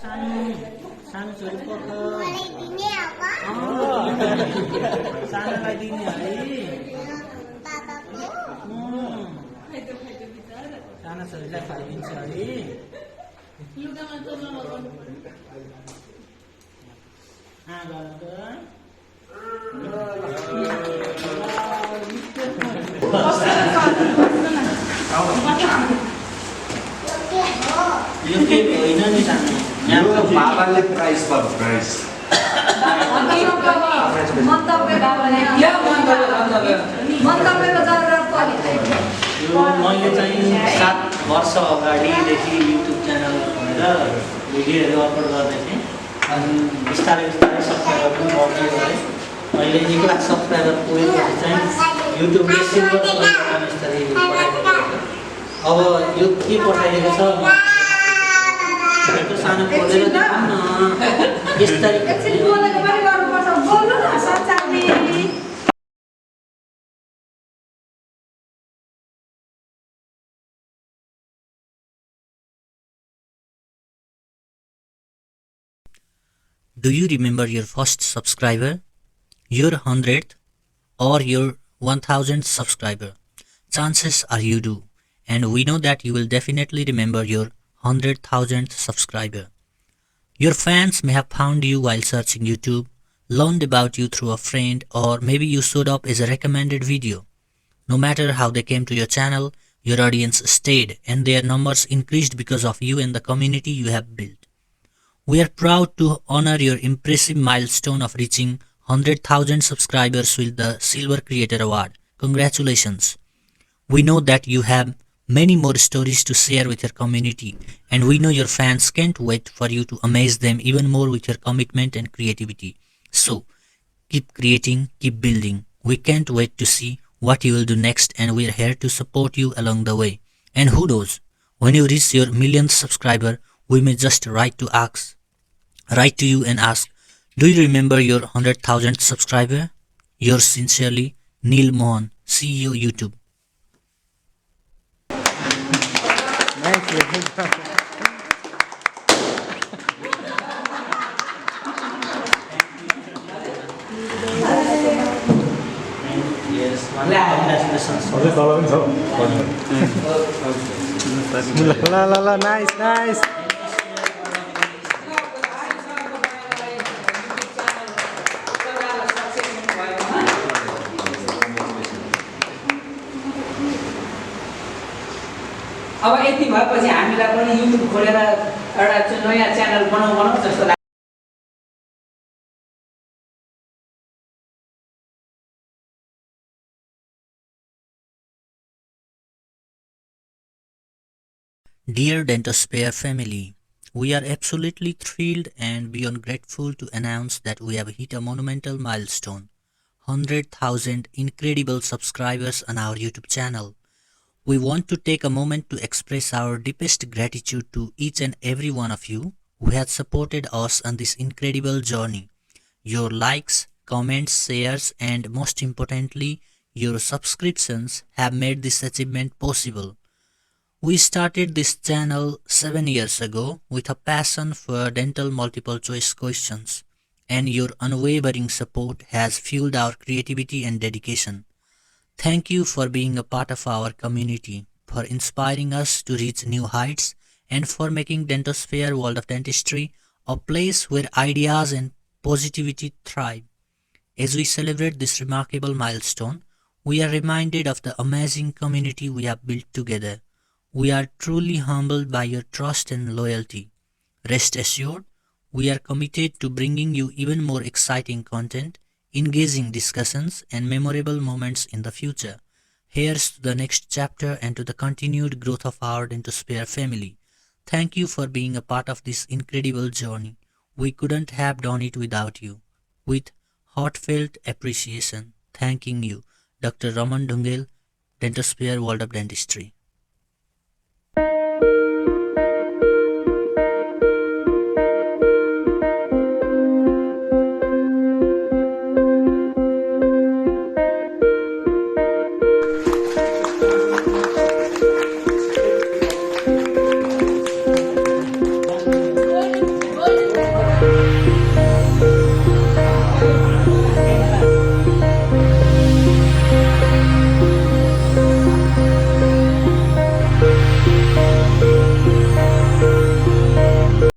सानो छोरी पख सानोलाई दिने है सानो छोरीलाई खुवाइदिन्छ है यो के होइन नि सानो यहाँ बाबाले प्राइस पर प्राइस मैले चाहिँ 7 वर्ष अगाडिदेखि युट्युब च्यानल खोलेर भिडियोहरू अपलोड गर्दै थिएँ अनि बिस्तारै बिस्तारै सब्सक्राइबर पनि बढ्दै गए अहिले 1 लाख सब्सक्राइबर पुगेपछि चाहिँ युट्युबले सिल्भर स्तरी पठाइदिएको छ अब यो के पठाइदिएको छ त्यो सानो खोलेर देखाउँ न यसरी एकछिन बोलेको पनि गर्नुपर्छ बोल्नु न सच्चाई Do you remember your first subscriber, your 100th, or your 1000th subscriber? Chances are you do, and we know that you will definitely remember your 100,000th subscriber. Your fans may have found you while searching YouTube, learned about you through a friend, or maybe you showed up as a recommended video. No matter how they came to your channel, your audience stayed and their numbers increased because of you and the community you have built. We are proud to honor your impressive milestone of reaching 100,000 subscribers with the Silver Creator Award. Congratulations! We know that you have many more stories to share with your community, and we know your fans can't wait for you to amaze them even more with your commitment and creativity. So, keep creating, keep building. We can't wait to see what you will do next, and we're here to support you along the way. And who knows, when you reach your millionth subscriber, we may just write to you and ask, do you remember your 100,000th subscriber? Yours sincerely, Neil Mohan, CEO YouTube. Yes, Nice. अब यति भएपछि हामीलाई पनि YouTube खोलेर एउटा नयाँ channel बनाउँ जस्तो लाग्छ। Dear Dentosphere family, we are absolutely thrilled and beyond grateful to announce that we have hit a monumental milestone, 100,000 incredible subscribers on our YouTube channel. We want to take a moment to express our deepest gratitude to each and every one of you who has supported us on this incredible journey. Your likes, comments, shares, and most importantly, your subscriptions have made this achievement possible. We started this channel 7 years ago with a passion for dental multiple choice questions, and your unwavering support has fueled our creativity and dedication. Thank you for being a part of our community, for inspiring us to reach new heights, and for making Dentosphere World of Dentistry a place where ideas and positivity thrive. As we celebrate this remarkable milestone, we are reminded of the amazing community we have built together. We are truly humbled by your trust and loyalty. Rest assured, we are committed to bringing you even more exciting content, engaging discussions, and memorable moments in the future. Here's to the next chapter and to the continued growth of our Dentosphere family. Thank you for being a part of this incredible journey. We couldn't have done it without you. With heartfelt appreciation, thanking you, Dr. Raman Dungel, Dentosphere World of Dentistry.